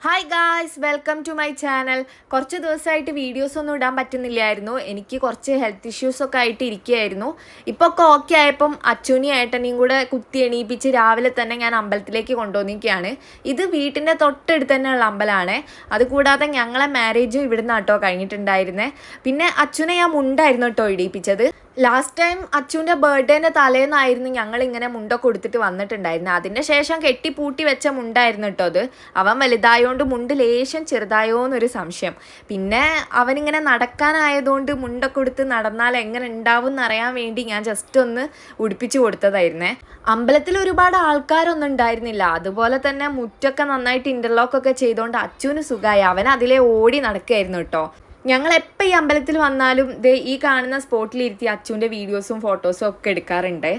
Hi guys, welcome to my channel. കുറച്ച് ദിവസമായിട്ട് videos ഒന്നും ഇടാൻ പറ്റുന്നില്ലായിരുന്നു. എനിക്ക് കുറച്ച് ഹെൽത്ത് ഇഷ്യൂസൊക്കെ ആയിട്ട് ഇരിക്കുകയായിരുന്നു. ഇപ്പോൾ ഒക്കെ ഓക്കെ ആയപ്പം അച്ഛനെയും ഏട്ടനെയും കൂടെ കുത്തി എണീപ്പിച്ച് രാവിലെ തന്നെ ഞാൻ അമ്പലത്തിലേക്ക് കൊണ്ടുവന്നിരിക്കുകയാണ്. ഇത് വീട്ടിൻ്റെ തൊട്ടടുത്ത് തന്നെയുള്ള അമ്പലമാണ്. അതുകൂടാതെ ഞങ്ങളെ മാരേജും ഇവിടുന്ന് കേട്ടോ കഴിഞ്ഞിട്ടുണ്ടായിരുന്നേ. പിന്നെ അച്ഛനെ ഞാൻ മുണ്ടായിരുന്നു കേട്ടോ ഇടിയിപ്പിച്ചത്. ലാസ്റ്റ് ടൈം അച്ഛൻ്റെ ബർത്ത്ഡേൻ്റെ തലേന്നായിരുന്നു ഞങ്ങളിങ്ങനെ മുണ്ടൊക്കെ കൊടുത്തിട്ട് വന്നിട്ടുണ്ടായിരുന്നു. അതിൻ്റെ ശേഷം കെട്ടിപ്പൂട്ടി വെച്ച മുണ്ടായിരുന്നു കേട്ടോ അത്. അവൻ വലുതായതുകൊണ്ട് മുണ്ട് ലേശം ചെറുതായോ എന്നൊരു സംശയം. പിന്നെ അവനിങ്ങനെ നടക്കാനായതുകൊണ്ട് മുണ്ടൊക്കെ കൊടുത്ത് നടന്നാൽ എങ്ങനെ ഉണ്ടാവും എന്നറിയാൻ വേണ്ടി ഞാൻ ജസ്റ്റ് ഒന്ന് ഉടുപ്പിച്ച് കൊടുത്തതായിരുന്നേ. അമ്പലത്തിൽ ഒരുപാട് ആൾക്കാരൊന്നും ഉണ്ടായിരുന്നില്ല. അതുപോലെ തന്നെ മുറ്റൊക്കെ നന്നായിട്ട് ഇൻ്റർലോക്കൊക്കെ ചെയ്തുകൊണ്ട് അച്ഛന് സുഖമായി. അവൻ അതിലെ ഓടി നടക്കുകയായിരുന്നു കേട്ടോ. ഞങ്ങൾ എപ്പോൾ ഈ അമ്പലത്തിൽ വന്നാലും ഈ കാണുന്ന സ്പോട്ടിലിരുത്തി അച്ചുവിൻ്റെ വീഡിയോസും ഫോട്ടോസും ഒക്കെ എടുക്കാറുണ്ട്.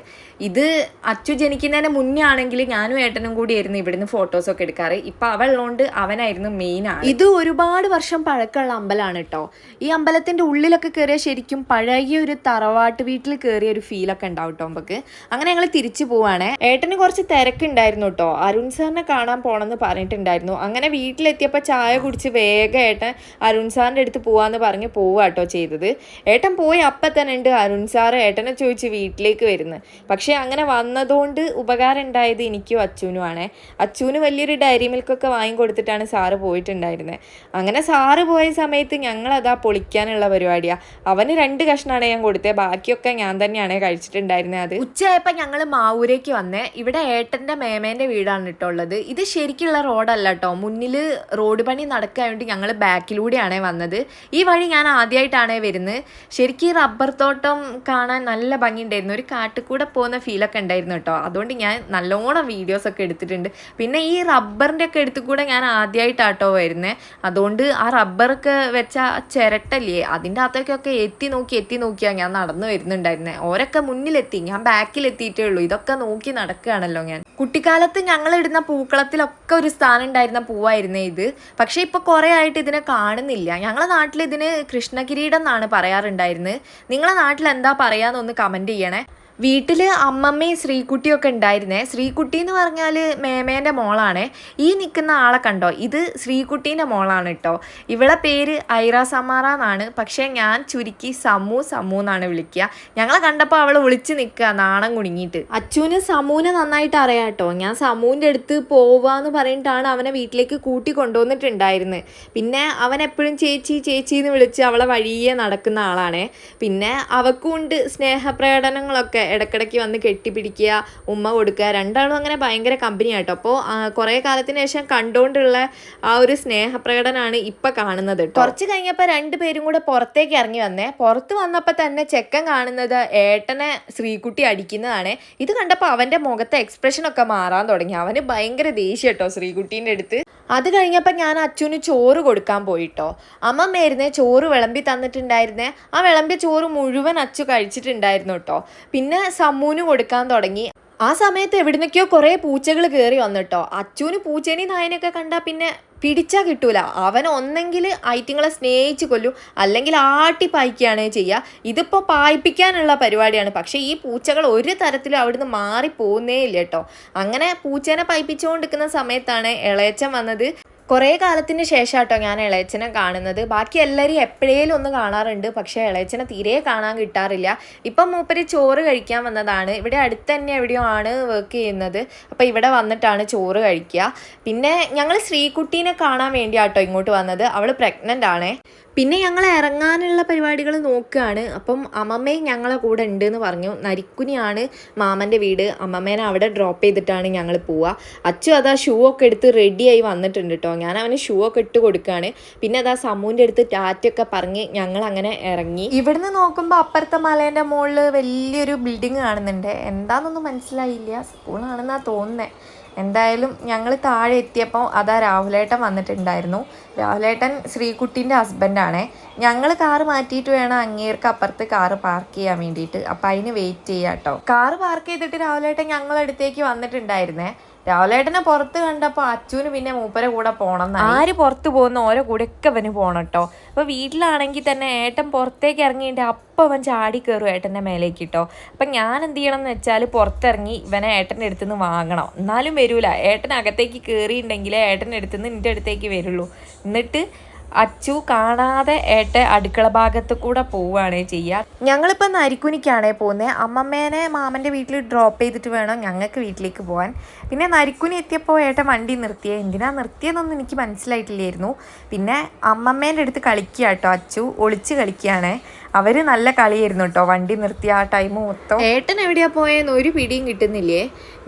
ഇത് അച്ചു ജനിക്കുന്നതിന് മുന്നേ ആണെങ്കിൽ ഞാനും ഏട്ടനും കൂടിയായിരുന്നു ഇവിടുന്ന് ഫോട്ടോസൊക്കെ എടുക്കാറ്. ഇപ്പം അവളുള്ളതുകൊണ്ട് അവനായിരുന്നു മെയിനാണ്. ഇത് ഒരുപാട് വർഷം പഴക്കമുള്ള അമ്പലമാണ് കേട്ടോ. ഈ അമ്പലത്തിൻ്റെ ഉള്ളിലൊക്കെ കയറിയ ശരിക്കും പഴകിയ ഒരു തറവാട്ട് വീട്ടിൽ കയറിയ ഒരു ഫീലൊക്കെ ഉണ്ടാവും കേട്ടോ നമുക്ക്. അങ്ങനെ ഞങ്ങൾ തിരിച്ചു പോവാണ്. ഏട്ടന് കുറച്ച് തിരക്കുണ്ടായിരുന്നു കേട്ടോ. അരുൺ സാറിനെ കാണാൻ പോകണമെന്ന് പറഞ്ഞിട്ടുണ്ടായിരുന്നു. അങ്ങനെ വീട്ടിലെത്തിയപ്പോൾ ചായ കുടിച്ച് വേഗം ഏട്ടൻ അരുൺ സാറിൻ്റെ അടുത്ത് പോവാന്ന് പറഞ്ഞ് പോവുക കേട്ടോ ചെയ്തത്. ഏട്ടൻ പോയി അപ്പം തന്നെ ഉണ്ട് അരുൺ സാറ് ഏട്ടനെ ചോദിച്ച് വീട്ടിലേക്ക് വരുന്നത്. പക്ഷേ അങ്ങനെ വന്നതുകൊണ്ട് ഉപകാരം ഉണ്ടായത് എനിക്കും അച്ഛനുമാണ്. അച്ഛന് വലിയൊരു ഡയറി മിൽക്കൊക്കെ വാങ്ങിക്കൊടുത്തിട്ടാണ് സാറ് പോയിട്ടുണ്ടായിരുന്നത്. അങ്ങനെ സാറ് പോയ സമയത്ത് ഞങ്ങളതാ പൊളിക്കാനുള്ള പരിപാടിയാണ്. അവന് 2 കഷ്ണമാണ് ഞാൻ കൊടുത്തത്. ബാക്കിയൊക്കെ ഞാൻ തന്നെയാണ് കഴിച്ചിട്ടുണ്ടായിരുന്നത്. അത് ഉച്ചയായപ്പോൾ ഞങ്ങൾ മാവൂരേക്ക് വന്നേ. ഇവിടെ ഏട്ടൻ്റെ മേമേൻ്റെ വീടാണ് കേട്ടുള്ളത്. ഇത് ശരിക്കുള്ള റോഡല്ല കേട്ടോ. മുന്നിൽ റോഡ് പണി നടക്കായതുകൊണ്ട് ഞങ്ങൾ ബാക്കിലൂടെയാണ് വന്നത്. ഈ വഴി ഞാൻ ആദ്യമായിട്ടാണ് വരുന്നത്. ശരിക്കും റബ്ബർ തോട്ടം കാണാൻ നല്ല ഭംഗിയുണ്ടായിരുന്നു. ഒരു കാട്ടിൽ പോകുന്ന ഫീലൊക്കെ ഉണ്ടായിരുന്നു കേട്ടോ. അതുകൊണ്ട് ഞാൻ നല്ലോണം വീഡിയോസൊക്കെ എടുത്തിട്ടുണ്ട്. പിന്നെ ഈ റബ്ബറിൻ്റെ ഒക്കെ അടുത്ത് ഞാൻ ആദ്യമായിട്ടാട്ടോ വരുന്നത്. അതുകൊണ്ട് ആ റബ്ബറൊക്കെ വെച്ച ചിരട്ടല്ലേ അതിൻ്റെ അകത്തേക്കൊക്കെ എത്തി നോക്കിയാണ് ഞാൻ നടന്നു വരുന്നുണ്ടായിരുന്നത്. ഓരൊക്കെ മുന്നിലെത്തി, ഞാൻ ബാക്കിലെത്തിയിട്ടേ ഉള്ളൂ. ഇതൊക്കെ നോക്കി നടക്കുകയാണല്ലോ ഞാൻ. കുട്ടിക്കാലത്ത് ഞങ്ങളിടുന്ന പൂക്കളത്തിലൊക്കെ ഒരു സ്ഥാനം ഉണ്ടായിരുന്ന പൂവായിരുന്നേ ഇത്. പക്ഷേ ഇപ്പോൾ കുറേ ആയിട്ട് ഇതിനെ കാണുന്നില്ല. ഞങ്ങളെ നാട്ടിൽ ഇതിന് കൃഷ്ണകിരീടം എന്നാണ് പറയാറുണ്ടായിരുന്നത്. നിങ്ങളെ നാട്ടിൽ എന്താ പറയാന്നൊന്ന് കമൻറ്റ് ചെയ്യണേ. വീട്ടിൽ അമ്മമ്മയും ശ്രീകുട്ടിയൊക്കെ ഉണ്ടായിരുന്നേ. ശ്രീകുട്ടി എന്ന് പറഞ്ഞാൽ മേമേൻ്റെ മോളാണ്. ഈ നിൽക്കുന്ന ആളെ കണ്ടോ, ഇത് ശ്രീകുട്ടീൻ്റെ മോളാണ് കേട്ടോ. ഇവളെ പേര് ഐറ സമാറ എന്നാണ്. പക്ഷേ ഞാൻ ചുരുക്കി സമു എന്നാണ് വിളിക്കുക. ഞങ്ങളെ കണ്ടപ്പോൾ അവൾ വിളിച്ച് നിൽക്കുക നാണം കുടുങ്ങിയിട്ട്. അച്ഛന് സമൂനെ നന്നായിട്ട് അറിയാം കേട്ടോ. ഞാൻ സമൂൻ്റെ അടുത്ത് പോവാന്ന് പറഞ്ഞിട്ടാണ് അവനെ വീട്ടിലേക്ക് കൂട്ടി കൊണ്ടുവന്നിട്ടുണ്ടായിരുന്നത്. പിന്നെ അവൻ എപ്പോഴും ചേച്ചി എന്ന് വിളിച്ച് അവളെ വഴിയെ നടക്കുന്ന ആളാണ്. പിന്നെ അവക്കുണ്ട് സ്നേഹപ്രകടനങ്ങളൊക്കെ. ഇടയ്ക്കിടയ്ക്ക് വന്ന് കെട്ടിപ്പിടിക്കുക, ഉമ്മ കൊടുക്കുക. രണ്ടാളും അങ്ങനെ ഭയങ്കര കമ്പനിയാട്ടോ. അപ്പോൾ കുറേ കാലത്തിന് ശേഷം കണ്ടുകൊണ്ടുള്ള ആ ഒരു സ്നേഹപ്രകടനമാണ് ഇപ്പം കാണുന്നത്. കുറച്ച് കഴിഞ്ഞപ്പോൾ 2 പേരും കൂടെ പുറത്തേക്ക് ഇറങ്ങി വന്നേ. പുറത്ത് വന്നപ്പോൾ തന്നെ ചെക്കൻ കാണുന്നത് ഏട്ടനെ ശ്രീകുട്ടി അടിക്കുന്നതാണ്. ഇത് കണ്ടപ്പോൾ അവൻ്റെ മുഖത്തെ എക്സ്പ്രഷനൊക്കെ മാറാൻ തുടങ്ങി. അവന് ഭയങ്കര ദേഷ്യം കേട്ടോ ശ്രീകുട്ടീൻ്റെ അടുത്ത്. അത് കഴിഞ്ഞപ്പോൾ ഞാൻ അച്ഛന് ചോറ് കൊടുക്കാൻ പോയിട്ടോ. അമ്മമ്മയായിരുന്നേ ചോറ് വിളമ്പി തന്നിട്ടുണ്ടായിരുന്നേ. ആ വിളമ്പിയ ചോറ് മുഴുവൻ അച്ചു കഴിച്ചിട്ടുണ്ടായിരുന്നു കേട്ടോ. പിന്നെ സമ്മൂന് കൊടുക്കാൻ തുടങ്ങി. ആ സമയത്ത് എവിടുന്നൊക്കെയോ കുറേ പൂച്ചകൾ കയറി വന്നിട്ടോ. അച്ഛന് പൂച്ചേനെയും നായനെയൊക്കെ കണ്ടാൽ പിന്നെ പിടിച്ചാൽ കിട്ടൂല. അവൻ ഒന്നെങ്കിൽ ഐറ്റിങ്ങളെ സ്നേഹിച്ച് കൊല്ലും, അല്ലെങ്കിൽ ആട്ടി പായിക്കുകയാണ് ചെയ്യുക. ഇതിപ്പോൾ പായിപ്പിക്കാനുള്ള പരിപാടിയാണ്. പക്ഷേ ഈ പൂച്ചകൾ ഒരു തരത്തിലും അവിടുന്ന് മാറിപ്പോകുന്നേ ഇല്ല കേട്ടോ. അങ്ങനെ പൂച്ചേനെ പായിപ്പിച്ചുകൊണ്ടിരിക്കുന്ന സമയത്താണ് ഇളയച്ചൻ വന്നത്. കുറേ കാലത്തിന് ശേഷം കേട്ടോ ഞാൻ ഇളയച്ചനെ കാണുന്നത്. ബാക്കി എല്ലാവരും എപ്പോഴേലും ഒന്ന് കാണാറുണ്ട്, പക്ഷേ ഇളയച്ചനെ തീരെ കാണാൻ കിട്ടാറില്ല. ഇപ്പം മൂപ്പര് ചോറ് കഴിക്കാൻ വന്നതാണ്. ഇവിടെ അടുത്ത് തന്നെ എവിടെയോ ആണ് വർക്ക് ചെയ്യുന്നത്. അപ്പോൾ ഇവിടെ വന്നിട്ടാണ് ചോറ് കഴിക്കുക. പിന്നെ ഞങ്ങൾ ശ്രീകുട്ടീനെ കാണാൻ വേണ്ടിയാട്ടോ ഇങ്ങോട്ട് വന്നത്. അവൾ പ്രഗ്നൻ്റ് ആണ്. പിന്നെ ഞങ്ങൾ ഇറങ്ങാനുള്ള പരിപാടികൾ നോക്കുകയാണ്. അപ്പം അമ്മമ്മയും ഞങ്ങളെ കൂടെ ഉണ്ട് എന്ന് പറഞ്ഞു. നരിക്കുനിയാണ് മാമൻ്റെ വീട്. അമ്മമ്മേനെ അവിടെ ഡ്രോപ്പ് ചെയ്തിട്ടാണ് ഞങ്ങൾ പോവുക. അച്ചു അതാ ഷൂ ഒക്കെ എടുത്ത് റെഡിയായി വന്നിട്ടുണ്ട് കേട്ടോ. ഞാൻ അവന് ഷൂ ഒക്കെ ഇട്ട് കൊടുക്കുകയാണ്. പിന്നെ അതാ സമൂൻ്റെ അടുത്ത് ടാറ്റൊക്കെ പറഞ്ഞ് ഞങ്ങൾ അങ്ങനെ ഇറങ്ങി. ഇവിടുന്ന് നോക്കുമ്പോൾ അപ്പുറത്തെ മലേൻ്റെ മുകളിൽ വലിയൊരു ബിൽഡിങ് കാണുന്നുണ്ട്. എന്താണെന്നൊന്നും മനസ്സിലായില്ല. സ്കൂളാണെന്നാണ് തോന്നുന്നത്. എന്തായാലും ഞങ്ങൾ താഴെ എത്തിയപ്പോൾ അതാ രാഹുലേട്ടൻ വന്നിട്ടുണ്ടായിരുന്നു. രാഹുലേട്ടൻ ശ്രീകുട്ടീൻ്റെ ഹസ്ബൻഡാണ്. ഞങ്ങൾ കാറ് മാറ്റിയിട്ട് വേണം അങ്ങേർക്ക് അപ്പുറത്ത് കാറ് പാർക്ക് ചെയ്യാൻ വേണ്ടിയിട്ട്. അപ്പം അതിന് വെയിറ്റ് ചെയ്യാം കേട്ടോ. കാറ് പാർക്ക് ചെയ്തിട്ട് രാഹുലേട്ടൻ ഞങ്ങളടുത്തേക്ക് വന്നിട്ടുണ്ടായിരുന്നേ. രാവിലേട്ടനെ പുറത്ത് കണ്ടപ്പോൾ അച്ചുവിന് പിന്നെ മൂപ്പരെ കൂടെ പോകണം. ആര് പുറത്ത് പോകുന്ന ഓരോ കൂടെയൊക്കെ അവന് പോകണം കേട്ടോ. അപ്പോൾ വീട്ടിലാണെങ്കിൽ തന്നെ ഏട്ടൻ പുറത്തേക്ക് ഇറങ്ങിയിട്ട് അപ്പം അവൻ ചാടി കയറും ഏട്ടൻ്റെ മേലേക്ക് കേട്ടോ. അപ്പം ഞാൻ എന്ത് ചെയ്യണം എന്ന് വെച്ചാൽ പുറത്തിറങ്ങി ഇവനെ ഏട്ടൻ്റെ അടുത്ത് നിന്ന് വാങ്ങണം. എന്നാലും വരൂല. ഏട്ടൻ അകത്തേക്ക് കയറിയിട്ടുണ്ടെങ്കിലേ ഏട്ടൻ്റെ അടുത്ത് നിന്ന് എൻ്റെ അടുത്തേക്ക് വരുള്ളൂ. എന്നിട്ട് അച്ചു കാണാതെ ഏട്ടൻ അടുക്കള ഭാഗത്ത് കൂടെ പോവുകയാണ് ചെയ്യുക. ഞങ്ങളിപ്പോൾ നരിക്കുനിക്കാണേ പോകുന്നത്. അമ്മമ്മേനെ മാമൻ്റെ വീട്ടിൽ ഡ്രോപ്പ് ചെയ്തിട്ട് വേണം ഞങ്ങൾക്ക് വീട്ടിലേക്ക് പോകാൻ. പിന്നെ നരിക്കുനി എത്തിയപ്പോൾ ഏട്ടൻ വണ്ടി നിർത്തിയത്. എന്തിനാ നിർത്തിയതെന്നൊന്നും എനിക്ക് മനസ്സിലായിട്ടില്ലായിരുന്നു. പിന്നെ അമ്മമ്മേൻ്റെ അടുത്ത് കളിക്കുക കേട്ടോ. അച്ചു ഒളിച്ച് കളിക്കുകയാണ്. അവർ നല്ല കളിയായിരുന്നു കേട്ടോ വണ്ടി നിർത്തിയ ആ ടൈം മൊത്തം. ഏട്ടൻ എവിടെയാണ് പോയെന്ന് ഒരു പിടിയും കിട്ടുന്നില്ലേ.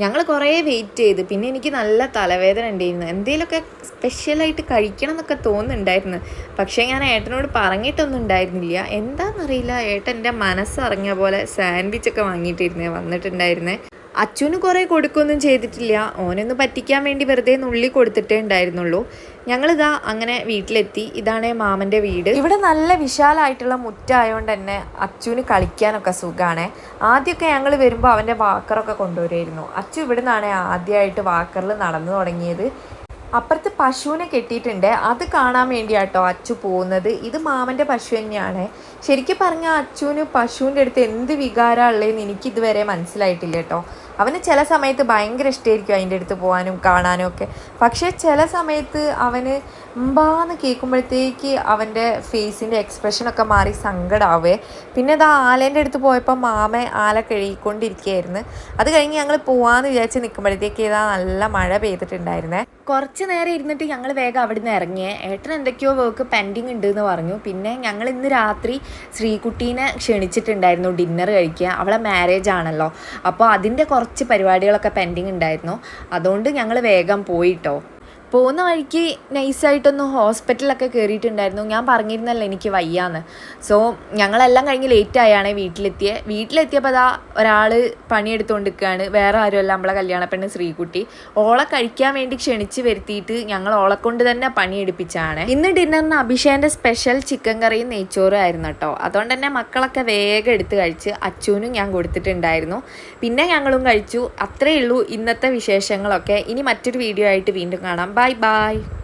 ഞങ്ങൾ കുറേ വെയിറ്റ് ചെയ്ത്. പിന്നെ എനിക്ക് നല്ല തലവേദന ഉണ്ടായിരുന്നു. എന്തെങ്കിലുമൊക്കെ സ്പെഷ്യലായിട്ട് കഴിക്കണം എന്നൊക്കെ തോന്നുന്നുണ്ടായിരുന്നു. പക്ഷേ ഞാൻ ഏട്ടനോട് പറഞ്ഞിട്ടൊന്നും ഉണ്ടായിരുന്നില്ല. എന്താണെന്നറിയില്ല, ഏട്ടൻ എൻ്റെ മനസ്സറിഞ്ഞ പോലെ സാൻഡ്വിച്ചൊക്കെ വാങ്ങിയിട്ടിരുന്നേ വന്നിട്ടുണ്ടായിരുന്നേ. അച്ചുവിന് കുറേ കൊടുക്കുകയൊന്നും ചെയ്തിട്ടില്ല. ഓനൊന്ന് പറ്റിക്കാൻ വേണ്ടി വെറുതെ നുള്ളി കൊടുത്തിട്ടേ ഉണ്ടായിരുന്നുള്ളൂ. ഞങ്ങളിതാ അങ്ങനെ വീട്ടിലെത്തി. ഇതാണ് മാമൻ്റെ വീട്. ഇവിടെ നല്ല വിശാലമായിട്ടുള്ള മുറ്റായതുകൊണ്ട് തന്നെ അച്ചുവിന് കളിക്കാനൊക്കെ സുഖമാണ്. ആദ്യമൊക്കെ ഞങ്ങൾ വരുമ്പോൾ അവൻ്റെ വാക്കറൊക്കെ കൊണ്ടുവരുമായിരുന്നു. അച്ചു ഇവിടെ നിന്നാണ് ആദ്യമായിട്ട് വാക്കറിൽ നടന്നു തുടങ്ങിയത്. അപ്പുറത്ത് പശുവിനെ കെട്ടിയിട്ടുണ്ട്. അത് കാണാൻ വേണ്ടിയാട്ടോ അച്ചു പോകുന്നത്. ഇത് മാമൻ്റെ പശു തന്നെയാണ്. ശരിക്കും പറഞ്ഞാൽ അച്ചുവിന് പശുവിൻ്റെ അടുത്ത് എന്ത് വികാരമാണ് ഉള്ളതെന്ന് എനിക്കിതുവരെ മനസ്സിലായിട്ടില്ല കേട്ടോ. അവന് ചില സമയത്ത് ഭയങ്കര ഇഷ്ടമായിരിക്കും അതിൻ്റെ അടുത്ത് പോകാനും കാണാനും ഒക്കെ. പക്ഷേ ചില സമയത്ത് അവന് മുമ്പാന്ന് കേൾക്കുമ്പോഴത്തേക്ക് അവൻ്റെ ഫേസിൻ്റെ എക്സ്പ്രഷനൊക്കെ മാറി സങ്കടമാവേ. പിന്നെ ഇതാ ആലേൻ്റെ അടുത്ത് പോയപ്പോൾ മാമ ആല കഴുകിക്കൊണ്ടിരിക്കുകയായിരുന്നു. അത് കഴിഞ്ഞ് ഞങ്ങൾ പോകാമെന്ന് വിചാരിച്ച് നിൽക്കുമ്പോഴത്തേക്ക് ഇതാ നല്ല മഴ പെയ്തിട്ടുണ്ടായിരുന്നേ. കുറച്ച് നേരം ഇരുന്നിട്ട് ഞങ്ങൾ വേഗം അവിടെ നിന്ന് ഇറങ്ങിയേ. ഏട്ടൻ എന്തൊക്കെയോ വർക്ക് പെൻഡിങ് ഉണ്ട് എന്ന് പറഞ്ഞു. പിന്നെ ഞങ്ങൾ ഇന്ന് രാത്രി ശ്രീകുട്ടീനെ ക്ഷണിച്ചിട്ടുണ്ടായിരുന്നു ഡിന്നർ കഴിക്കുക. അവളെ മാരേജ് ആണല്ലോ. അപ്പോൾ അതിൻ്റെ കുറച്ച് പരിപാടികളൊക്കെ പെൻഡിങ് ഉണ്ടായിരുന്നു. അതുകൊണ്ട് ഞങ്ങൾ വേഗം പോയിട്ടോ. പോകുന്ന വഴിക്ക് നൈസായിട്ടൊന്ന് ഹോസ്പിറ്റലൊക്കെ കയറിയിട്ടുണ്ടായിരുന്നു. ഞാൻ പറഞ്ഞിരുന്നല്ലോ എനിക്ക് വയ്യാന്ന്. സോ ഞങ്ങളെല്ലാം കഴിഞ്ഞ് ലേറ്റായാണ് വീട്ടിലെത്തിയപ്പോൾ അതാ ഒരാൾ പണിയെടുത്തുകൊണ്ട് നിൽക്കുകയാണ്. വേറെ ആരുമല്ല, നമ്മളെ കല്യാണപ്പെണ്ണ് ശ്രീകുട്ടി. ഓളെ കഴിക്കാൻ വേണ്ടി ക്ഷണിച്ച് വരുത്തിയിട്ട് ഞങ്ങൾ ഓളെ കൊണ്ട് തന്നെ പണിയെടുപ്പിച്ചാണ്. ഇന്ന് ഡിന്നറിന് അഭിഷേകൻ്റെ സ്പെഷ്യൽ ചിക്കൻ കറിയും നെയ്ച്ചോറും ആയിരുന്നു കേട്ടോ. അതുകൊണ്ട് തന്നെ മക്കളൊക്കെ വേഗം എടുത്ത് കഴിച്ച് അച്ചുവിനും ഞാൻ കൊടുത്തിട്ടുണ്ടായിരുന്നു. പിന്നെ ഞങ്ങളും കഴിച്ചു. അത്രയേ ഉള്ളൂ ഇന്നത്തെ വിശേഷങ്ങളൊക്കെ. ഇനി മറ്റൊരു വീഡിയോ ആയിട്ട് വീണ്ടും കാണാം. Bye bye.